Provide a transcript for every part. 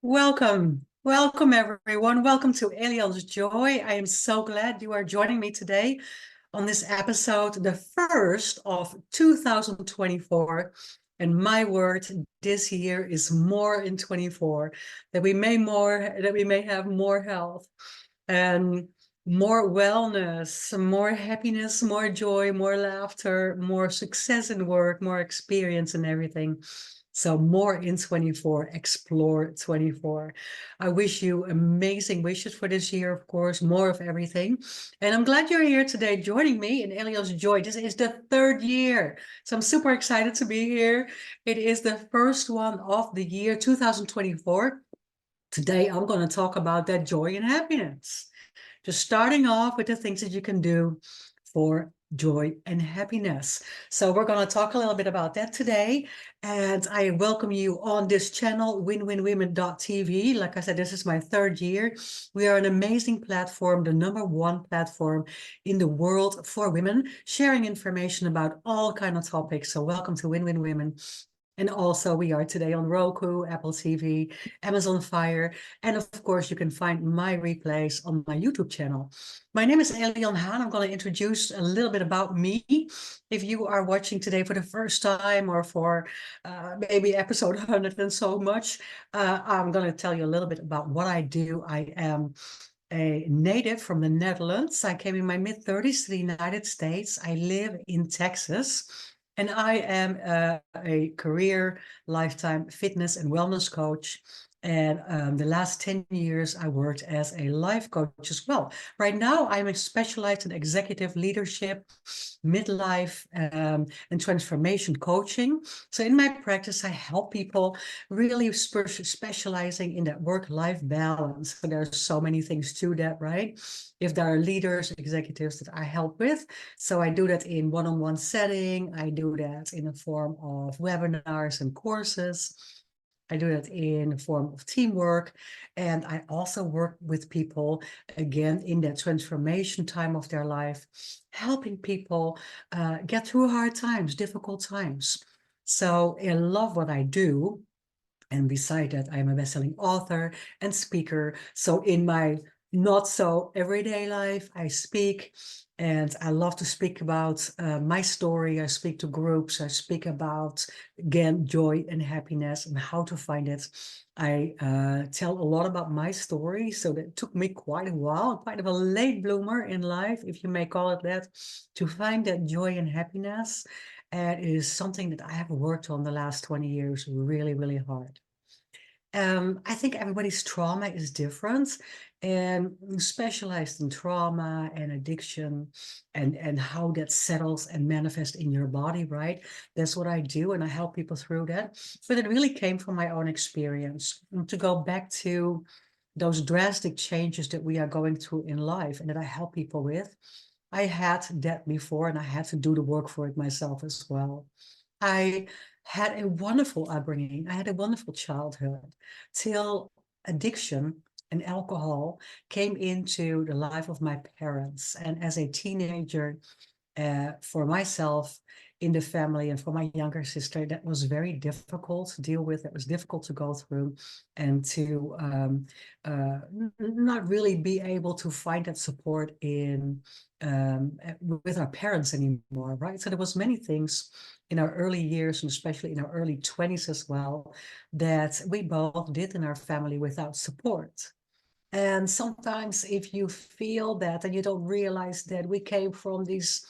Welcome everyone. Welcome to Alien's Joy. I am so glad you are joining me today on this episode, the first of 2024. And my word this year is more in 24, that we may have more health and more wellness, more happiness, more joy, more laughter, more success in work, more experience in everything. So more in 24, explore 24. I wish you amazing wishes for this year, of course, more of everything. And I'm glad you're here today joining me in Elios Joy. This is the third year. So I'm super excited to be here. It is the first one of the year 2024. Today, I'm going to talk about that joy and happiness. Just starting off with the things that you can do for joy and happiness. So we're going to talk a little bit about that today. And I welcome you on this channel, winwinwomen.tv. Like I said, this is my third year. We are an amazing platform, the #1 platform in the world for women, sharing information about all kinds of topics. So welcome to Win Win Women. And also we are today on Roku, Apple TV, Amazon Fire. And of course, you can find my replays on my YouTube channel. My name is Elian Haan. I'm going to introduce a little bit about me. If you are watching today for the first time or for maybe episode 100 and so much, I'm going to tell you a little bit about what I do. I am a native from the Netherlands. I came in my mid-30s to the United States. I live in Texas. And I am a career, lifetime fitness and wellness coach. And the last 10 years, I worked as a life coach as well. Right now, I'm specialized in executive leadership, midlife, and transformation coaching. So in my practice, I help people really specializing in that work-life balance. So there's so many things to that, right? If there are leaders, executives that I help with. So I do that in one-on-one setting. I do that in the form of webinars and courses. I do that in the form of teamwork. And I also work with people, again, in that transformation time of their life, helping people get through hard times, difficult times. So I love what I do. And beside that, I'm a best-selling author and speaker. So in my not so everyday life, I speak, and I love to speak about my story. I speak to groups. I speak about, again, joy and happiness and how to find it. I tell a lot about my story. So that took me quite a while, quite of a late bloomer in life, if you may call it that, to find that joy and happiness. And it is something that I have worked on the last 20 years really, really hard. I think everybody's trauma is different, and specialized in trauma and addiction and how that settles and manifests in your body, right? That's what I do, and I help people through that. But it really came from my own experience. To go back to those drastic changes that we are going through in life and that I help people with. I had that before, and I had to do the work for it myself as well. I had a wonderful upbringing. I had a wonderful childhood till addiction and alcohol came into the life of my parents. And as a teenager, for myself in the family and for my younger sister, that was very difficult to deal with. It was difficult to go through and to not really be able to find that support in with our parents anymore, right? So there was many things in our early years, and especially in our early 20s as well, that we both did in our family without support. And sometimes if you feel that and you don't realize that we came from these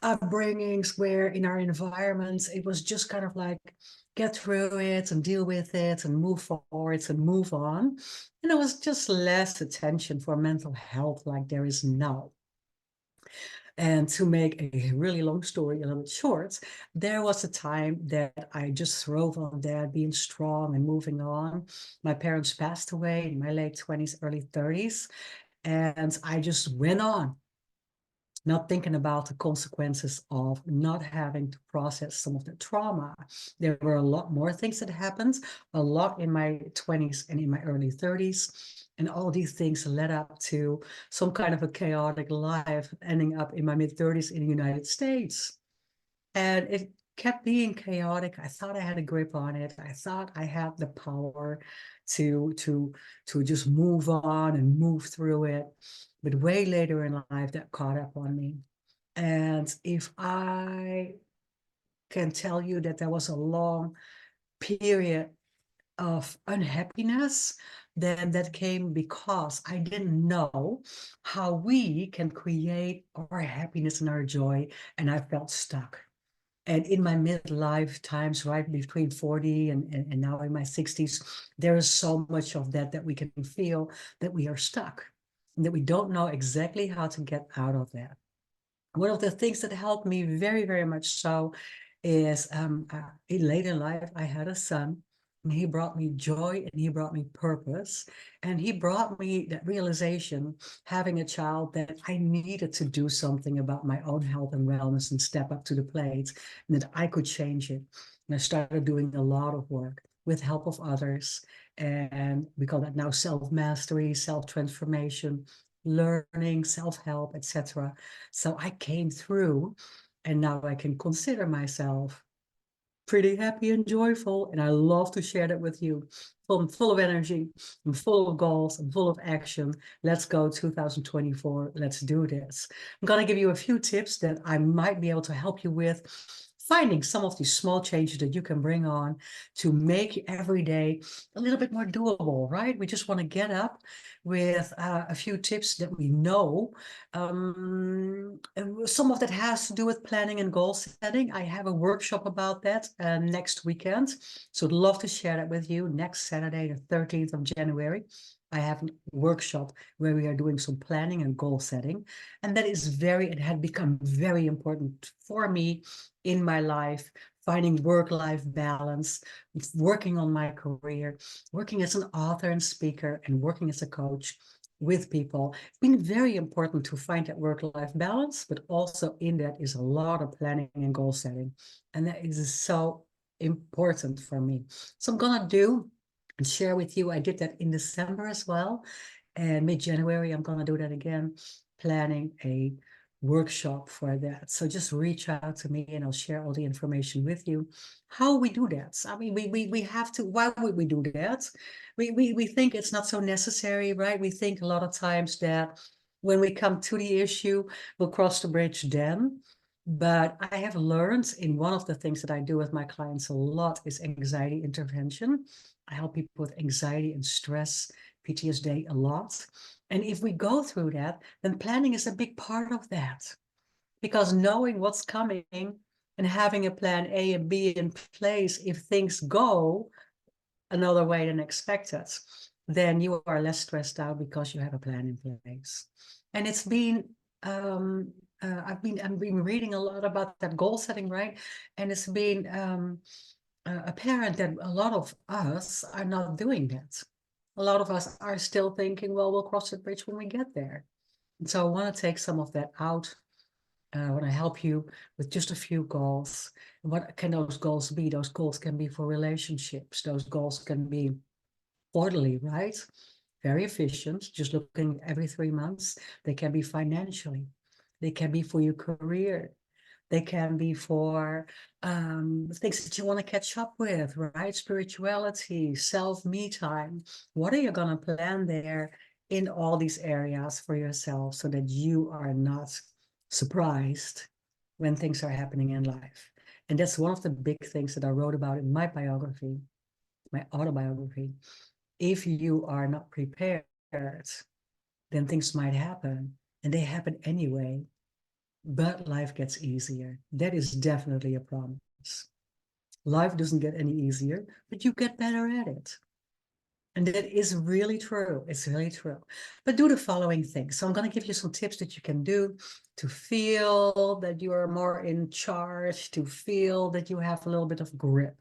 upbringings where in our environments, it was just kind of like, get through it and deal with it and move forward and move on. And there was just less attention for mental health like there is now. And to make a really long story a little bit short, there was a time that I just throve on that, being strong and moving on. My parents passed away in my late 20s, early 30s, and I just went on, not thinking about the consequences of not having to process some of the trauma. There were a lot more things that happened, a lot in my 20s and in my early 30s. And all these things led up to some kind of a chaotic life, ending up in my mid-30s in the United States. And it kept being chaotic. I thought I had a grip on it. I thought I had the power to just move on and move through it. But way later in life, that caught up on me. And if I can tell you that there was a long period of unhappiness, then that came because I didn't know how we can create our happiness and our joy, and I felt stuck. And in my midlife times, right between 40 and now in my 60s, there is so much of that we can feel that we are stuck and that we don't know exactly how to get out of that. One of the things that helped me very, very much so is late in life, I had a son, and he brought me joy and he brought me purpose. And he brought me that realization, having a child, that I needed to do something about my own health and wellness and step up to the plate, and that I could change it. And I started doing a lot of work with help of others. And we call that now self-mastery, self-transformation, learning, self-help, etc. So I came through, and now I can consider myself pretty happy and joyful, and I love to share that with you. I'm full of energy, I'm full of goals, I'm full of action. Let's go 2024, let's do this. I'm gonna give you a few tips that I might be able to help you with, finding some of these small changes that you can bring on to make every day a little bit more doable, right? We just want to get up with a few tips that we know. And some of that has to do with planning and goal setting. I have a workshop about that next weekend. So I'd love to share that with you next Saturday, the 13th of January. I have a workshop where we are doing some planning and goal setting. And that is it had become very important for me in my life, finding work-life balance, working on my career, working as an author and speaker, and working as a coach with people. It's been very important to find that work-life balance, but also in that is a lot of planning and goal setting. And that is so important for me. So I'm gonna do and share with you, I did that in December as well. And mid-January, I'm gonna do that again, planning a workshop for that. So just reach out to me and I'll share all the information with you. How we do that? I mean, we have to, why would we do that? We think it's not so necessary, right? We think a lot of times that when we come to the issue, we'll cross the bridge then. But I have learned in one of the things that I do with my clients a lot is anxiety intervention. I help people with anxiety and stress, PTSD a lot. And if we go through that, then planning is a big part of that. Because knowing what's coming and having a plan A and B in place, if things go another way than expected, then you are less stressed out because you have a plan in place. And it's been I've been reading a lot about that goal setting, right? And it's been apparent that a lot of us are not doing that. A lot of us are still thinking, well, we'll cross the bridge when we get there. And so I want to take some of that out. I want to help you with just a few goals. And what can those goals be? Those goals can be for relationships. Those goals can be quarterly, right? Very efficient, just looking every 3 months. They can be financially. They can be for your career. They can be for things that you want to catch up with, right? Spirituality, self-me time. What are you going to plan there in all these areas for yourself so that you are not surprised when things are happening in life? And that's one of the big things that I wrote about in my biography, my autobiography. If you are not prepared, then things might happen, and they happen anyway, but life gets easier. That is definitely a promise. Life doesn't get any easier, but you get better at it. And that is really true. It's really true. But do the following things. So I'm going to give you some tips that you can do to feel that you are more in charge, to feel that you have a little bit of grip,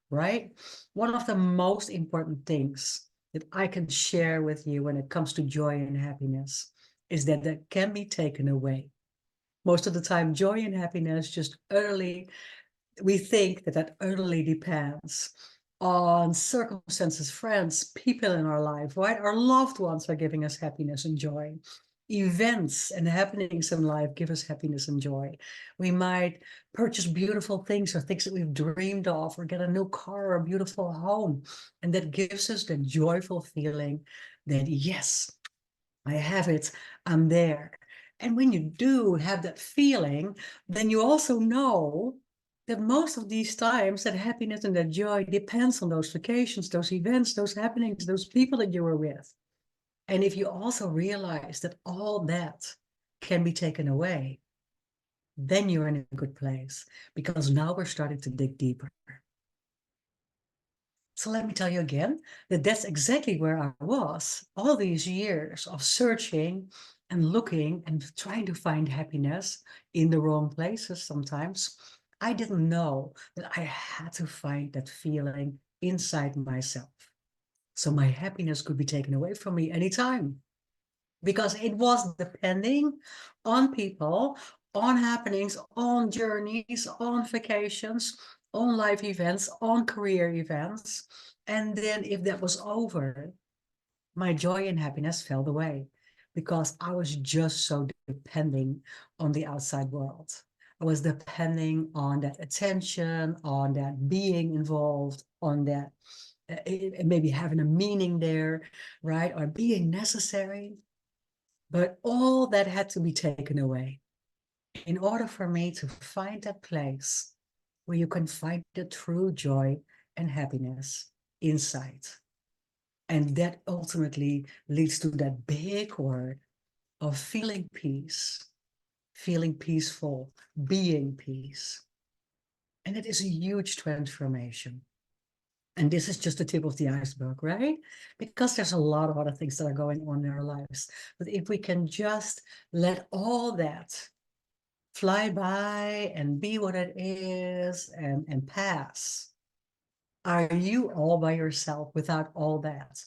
right? One of the most important things that I can share with you when it comes to joy and happiness is that can be taken away. Most of the time, joy and happiness just utterly, we think that utterly depends on circumstances, friends, people in our life, right? Our loved ones are giving us happiness and joy. Events and happenings in life give us happiness and joy. We might purchase beautiful things or things that we've dreamed of, or get a new car or a beautiful home. And that gives us the joyful feeling that, yes, I have it, I'm there. And when you do have that feeling, then you also know that most of these times that happiness and that joy depends on those vacations, those events, those happenings, those people that you were with. And if you also realize that all that can be taken away, then you're in a good place, because now we're starting to dig deeper. So let me tell you again that that's exactly where I was all these years of searching and looking and trying to find happiness in the wrong places sometimes. I didn't know that I had to find that feeling inside myself, so my happiness could be taken away from me anytime, because it was depending on people, on happenings, on journeys, on vacations, on life events, on career events. And then if that was over, my joy and happiness fell away, because I was just so depending on the outside world. I was depending on that attention, on that being involved, on that maybe having a meaning there, right? Or being necessary. But all that had to be taken away in order for me to find that place where you can find the true joy and happiness inside. And that ultimately leads to that big word of feeling peace, feeling peaceful, being peace. And it is a huge transformation. And this is just the tip of the iceberg, right? Because there's a lot of other things that are going on in our lives. But if we can just let all that fly by and be what it is and pass, are you all by yourself without all that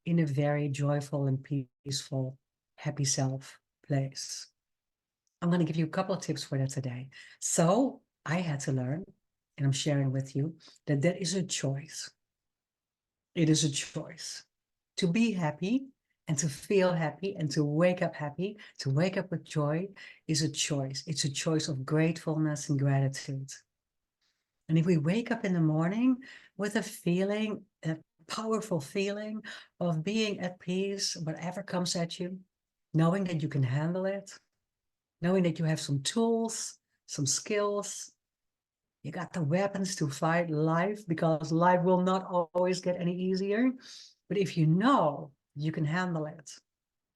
in a very joyful and peaceful, happy self place? I'm going to give you a couple of tips for that today. So I had to learn, and I'm sharing with you, that that is a choice. It is a choice to be happy and to feel happy and to wake up happy, to wake up with joy is a choice. It's a choice of gratefulness and gratitude. And if we wake up in the morning with a feeling, a powerful feeling of being at peace, whatever comes at you, knowing that you can handle it, knowing that you have some tools, some skills, you got the weapons to fight life, because life will not always get any easier. But if you know you can handle it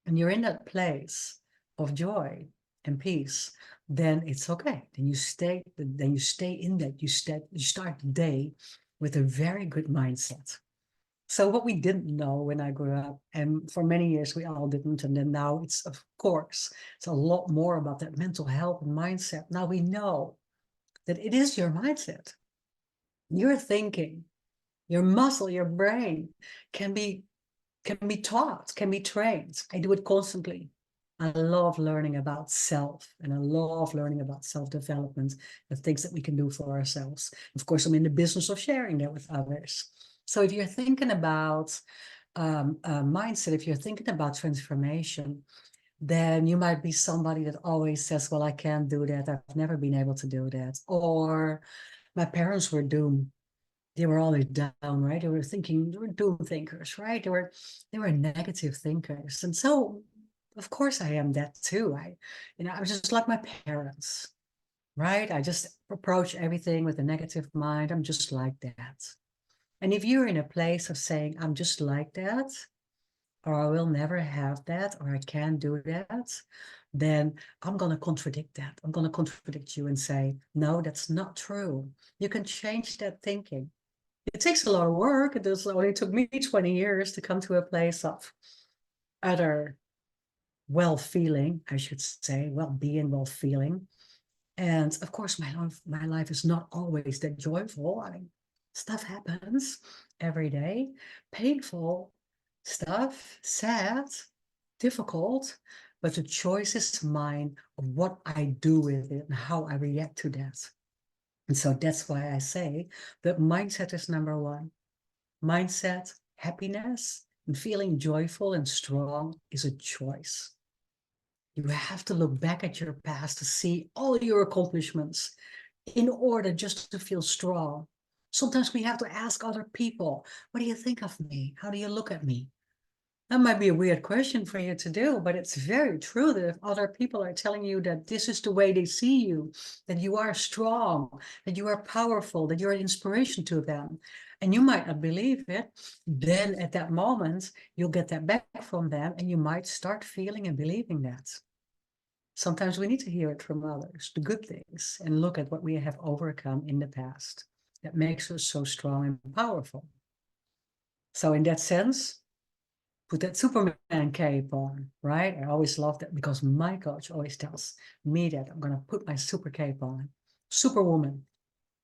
and you're in that place of joy and peace, then it's okay. Then you stay in that. You start the day with a very good mindset. So what we didn't know when I grew up, and for many years we all didn't, and then now it's, of course, it's a lot more about that mental health and mindset. Now we know that it is your mindset. Your thinking, your muscle, your brain can be taught, can be trained. I do it constantly. I love learning about self, and I love learning about self-development, the things that we can do for ourselves. Of course, I'm in the business of sharing that with others. So if you're thinking about mindset, if you're thinking about transformation, then you might be somebody that always says, well, I can't do that. I've never been able to do that. Or my parents were doomed. They were always down, right? They were doom thinkers, right? They were negative thinkers. And so, of course, I am that too. I was just like my parents, right? I just approach everything with a negative mind. I'm just like that. And if you're in a place of saying, I'm just like that, or I will never have that, or I can't do that, then I'm going to contradict that. I'm going to contradict you and say, no, that's not true. You can change that thinking. It takes a lot of work. It only took me 20 years to come to a place of utter well-feeling, I should say, well-being, well-feeling. And of course, my life is not always that joyful. I mean, stuff happens every day, painful stuff, sad, difficult, but the choice is mine of what I do with it and how I react to that. And so that's why I say that mindset is number one. Mindset, happiness, and feeling joyful and strong is a choice. You have to look back at your past to see all your accomplishments in order just to feel strong. Sometimes we have to ask other people, what do you think of me? How do you look at me? That might be a weird question for you to do, but it's very true that if other people are telling you that this is the way they see you, that you are strong, that you are powerful, that you're an inspiration to them, and you might not believe it, then at that moment, you'll get that back from them and you might start feeling and believing that. Sometimes we need to hear it from others, the good things, and look at what we have overcome in the past that makes us so strong and powerful. So in that sense, put that Superman cape on, right? I always love that because my coach always tells me that I'm going to put my super cape on. Superwoman,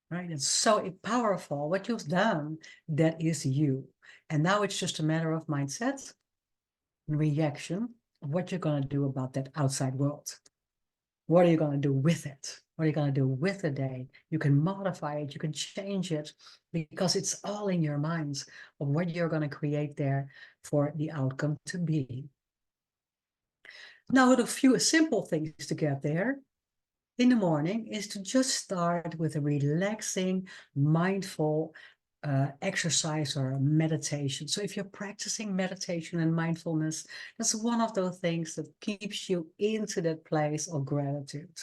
right? It's so powerful. What you've done, that is you. And now it's just a matter of mindset and reaction of what you're going to do about that outside world. What are you going to do with it? What are you going to do with the day? You can modify it, you can change it, because it's all in your minds of what you're going to create there for the outcome to be. Now, a few simple things to get there in the morning is to just start with a relaxing, mindful exercise or meditation. So if you're practicing meditation and mindfulness, that's one of those things that keeps you into that place of gratitude.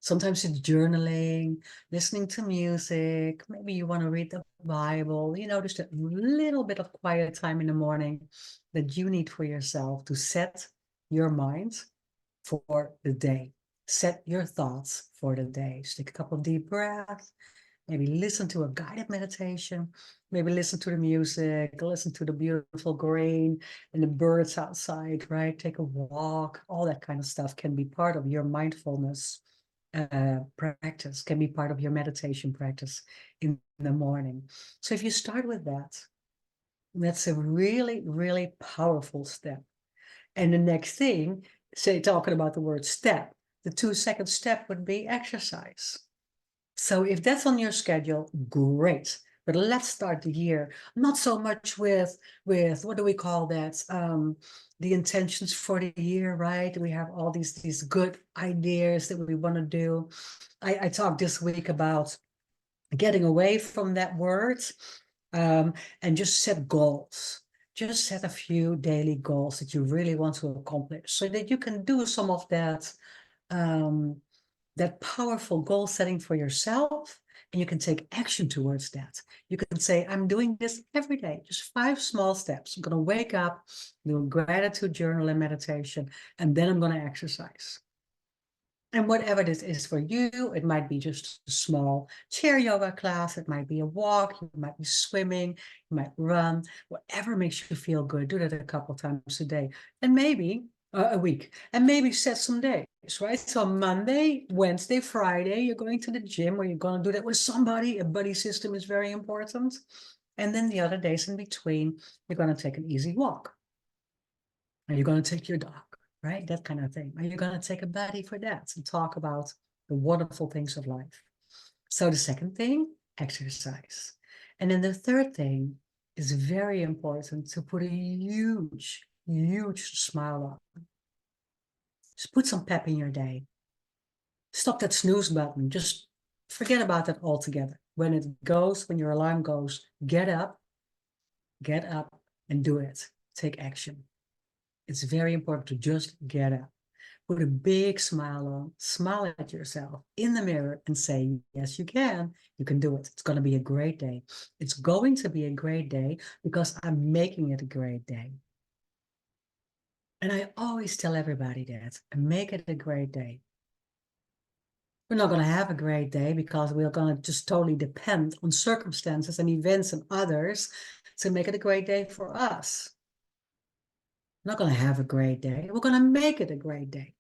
Sometimes it's journaling, listening to music, maybe you want to read the Bible, just a little bit of quiet time in the morning that you need for yourself to set your mind for the day. Set your thoughts for the day. Just take a couple of deep breaths, maybe listen to a guided meditation, maybe listen to the music, listen to the beautiful green and the birds outside, right? Take a walk, all that kind of stuff can be part of your mindfulness practice, can be part of your meditation practice in the morning. So if you start with that, that's a really, really powerful step. And the next thing, say, talking about the word step, the 2-second step would be exercise. So if that's on your schedule, great. But let's start the year not so much with what do we call that? The intentions for the year, right? We have all these good ideas that we want to do. I talked this week about getting away from that word and just set goals. Just set a few daily goals that you really want to accomplish so that you can do some of that that powerful goal setting for yourself, and you can take action towards that. You can say, I'm doing this every day, just 5 small steps. I'm going to wake up, do a gratitude journal and meditation, and then I'm going to exercise. And whatever this is for you, it might be just a small chair yoga class, it might be a walk, you might be swimming, you might run, whatever makes you feel good. Do that a couple times a day, and maybe a week, and maybe set some days, right? So Monday, Wednesday, Friday, you're going to the gym, or you're going to do that with somebody. A buddy system is very important. And then the other days in between, you're going to take an easy walk. Are you going to take your dog, right? That kind of thing. Are you going to take a buddy for that and talk about the wonderful things of life? So the second thing, exercise. And then the third thing is very important, to put a huge, huge smile on. Just put some pep in your day. Stop that snooze button. Just forget about that altogether. When your alarm goes, get up and do it. Take action. It's very important to just get up. Put a big smile on, smile at yourself in the mirror and say, yes, you can do it. It's going to be a great day. It's going to be a great day because I'm making it a great day. And I always tell everybody that, make it a great day. We're not going to have a great day because we're going to just totally depend on circumstances and events and others to make it a great day for us. We're not going to have a great day. We're going to make it a great day.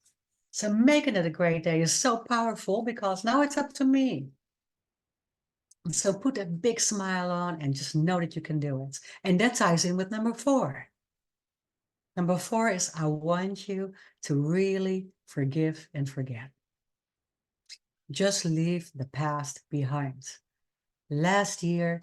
So making it a great day is so powerful because now it's up to me. And so put a big smile on and just know that you can do it. And that ties in with number 4. Number 4 is, I want you to really forgive and forget. Just leave the past behind. Last year,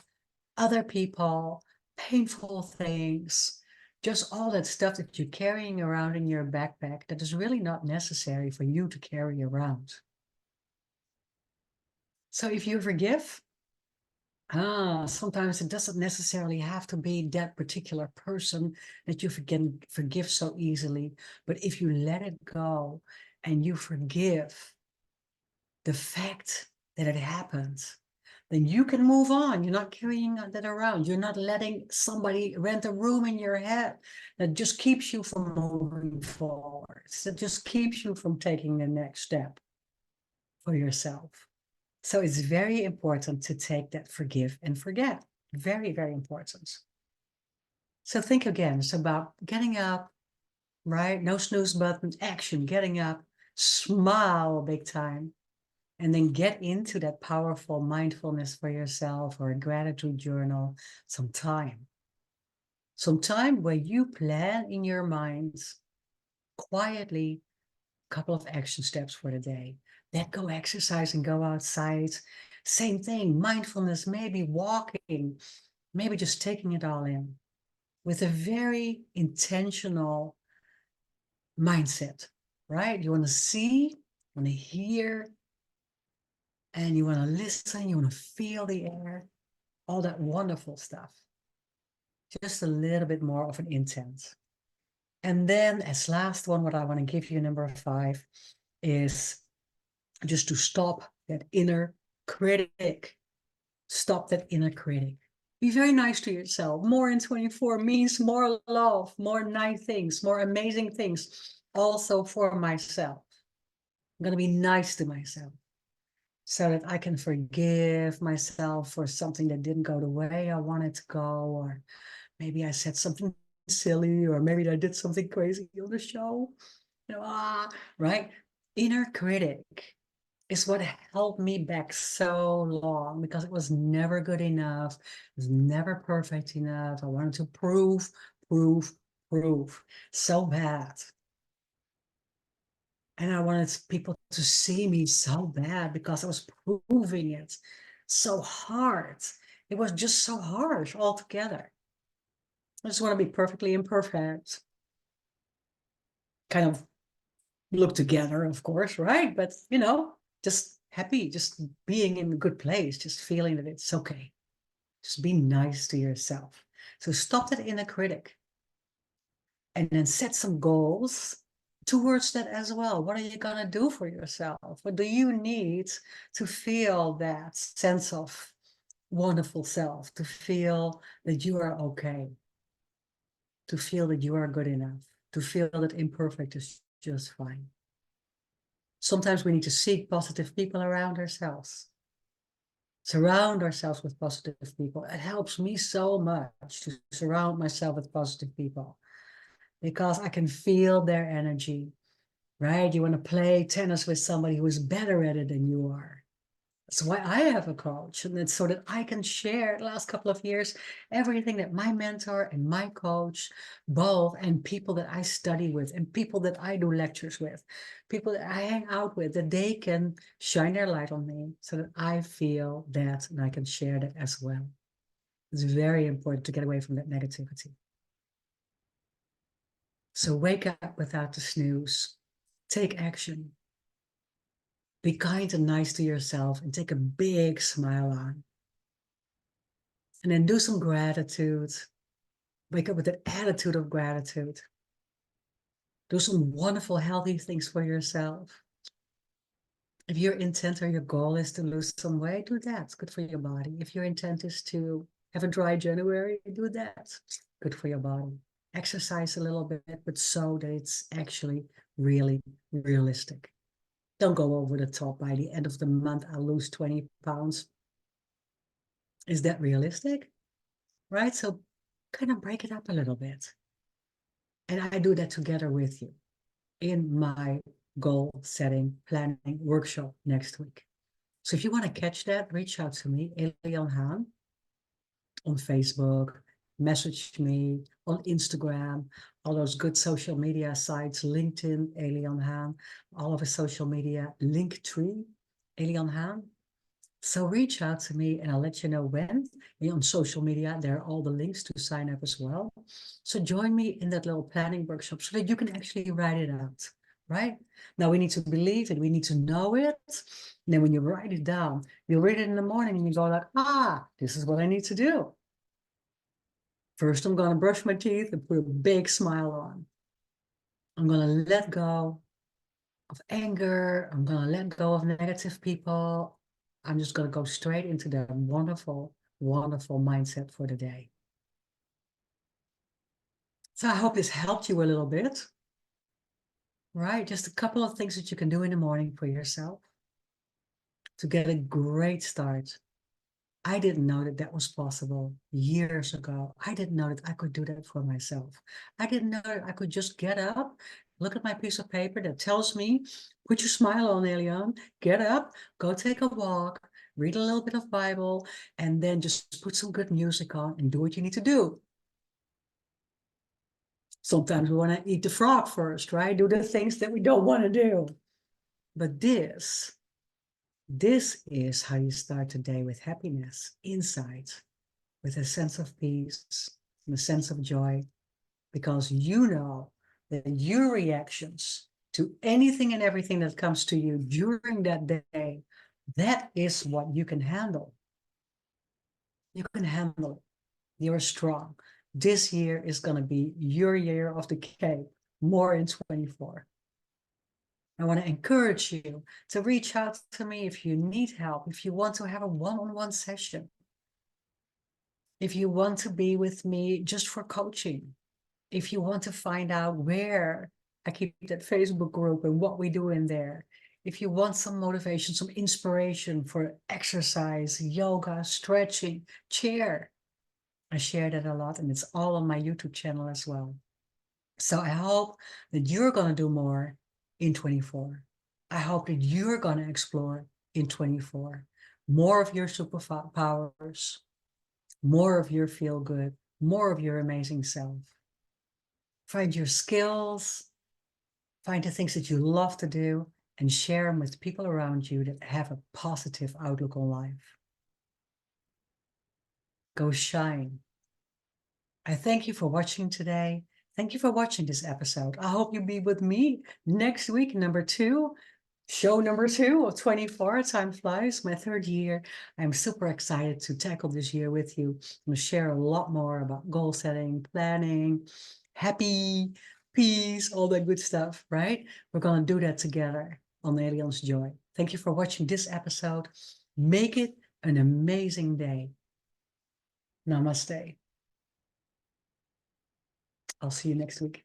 other people, painful things, Just all that stuff that you're carrying around in your backpack that is really not necessary for you to carry around. So if you forgive, sometimes it doesn't necessarily have to be that particular person that you forgive so easily. But if you let it go and you forgive the fact that it happened, then you can move on. You're not carrying that around. You're not letting somebody rent a room in your head that just keeps you from moving forward, that just keeps you from taking the next step for yourself. So it's very important to take that forgive and forget. Very, very important. So think again, it's about getting up, right? No snooze button, action, getting up, smile big time, and then get into that powerful mindfulness for yourself or a gratitude journal, some time. Some time where you plan in your mind quietly a couple of action steps for the day. Then go exercise and go outside. Same thing, mindfulness, maybe walking, maybe just taking it all in with a very intentional mindset, right? You want to see, you want to hear, and you want to listen, you want to feel the air, all that wonderful stuff. Just a little bit more of an intent. And then as last one, what I want to give you, number 5, is just to stop that inner critic. Stop that inner critic. Be very nice to yourself. More in 24 means more love, more nice things, more amazing things. Also for myself. I'm going to be nice to myself so that I can forgive myself for something that didn't go the way I wanted to go, or maybe I said something silly, or maybe I did something crazy on the show. Right? Inner critic is what held me back so long because it was never good enough. It was never perfect enough. I wanted to prove so bad. And I wanted people to see me so bad because I was proving it so hard. It was just so harsh altogether. I just want to be perfectly imperfect. Kind of look together, of course, right? But, just happy, just being in a good place, just feeling that it's okay. Just be nice to yourself. So stop that inner critic and then set some goals towards that as well. What are you going to do for yourself? What do you need to feel that sense of wonderful self, to feel that you are okay, to feel that you are good enough, to feel that imperfect is just fine. Sometimes we need to seek positive people around ourselves. Surround ourselves with positive people. It helps me so much to surround myself with positive people because I can feel their energy, right? You want to play tennis with somebody who is better at it than you are. That's why I have a coach, and it's so that I can share the last couple of years everything that my mentor and my coach both, and people that I study with and people that I do lectures with, people that I hang out with, that they can shine their light on me so that I feel that and I can share that as well. It's very important to get away from that negativity. So wake up without the snooze. Take action. Be kind and nice to yourself and take a big smile on. And then do some gratitude. Wake up with an attitude of gratitude. Do some wonderful, healthy things for yourself. If your intent or your goal is to lose some weight, do that. It's good for your body. If your intent is to have a dry January, do that. Good for your body. Exercise a little bit, but so that it's actually really realistic. Don't go over the top. By the end of the month, I'll lose 20 pounds. Is that realistic? Right? So kind of break it up a little bit. And I do that together with you in my goal setting planning workshop next week. So if you want to catch that, reach out to me, Elian Haan, on Facebook, message me on Instagram, all those good social media sites, LinkedIn, Elian Haan, all of his social media, Linktree, Elian Haan. So reach out to me and I'll let you know when. On social media, there are all the links to sign up as well. So join me in that little planning workshop so that you can actually write it out, right? Now we need to believe it, we need to know it. And then when you write it down, you read it in the morning and you go like, this is what I need to do. First, I'm gonna brush my teeth and put a big smile on. I'm gonna let go of anger. I'm gonna let go of negative people. I'm just gonna go straight into the wonderful, wonderful mindset for the day. So I hope this helped you a little bit, right? Just a couple of things that you can do in the morning for yourself to get a great start. I didn't know that that was possible years ago. I didn't know that I could do that for myself. I didn't know that I could just get up, look at my piece of paper that tells me, put your smile on, Elian, get up, go take a walk, read a little bit of Bible, and then just put some good music on and do what you need to do. Sometimes we want to eat the frog first, right? Do the things that we don't want to do. But this is how you start the day with happiness, insight, with a sense of peace and a sense of joy, because you know that your reactions to anything and everything that comes to you during that day, that is what you can handle. You can handle it. You're strong. This year is going to be your year of the cape, more in 24. I want to encourage you to reach out to me if you need help, if you want to have a one-on-one session, if you want to be with me just for coaching, if you want to find out where I keep that Facebook group and what we do in there, if you want some motivation, some inspiration for exercise, yoga, stretching, chair, I share that a lot and it's all on my YouTube channel as well. So I hope that you're going to do more in 24. I hope that you're going to explore in 24 more of your superpowers, more of your feel good, more of your amazing self. Find your skills, find the things that you love to do, and share them with people around you that have a positive outlook on life. Go shine. I thank you for watching today. Thank you for watching this episode. I hope you'll be with me next week, show number 2 of 24. Time flies, my 3rd year. I'm super excited to tackle this year with you and share a lot more about goal setting, planning, happy, peace, all that good stuff, right? We're going to do that together on Aliens Joy. Thank you for watching this episode. Make it an amazing day. Namaste. I'll see you next week.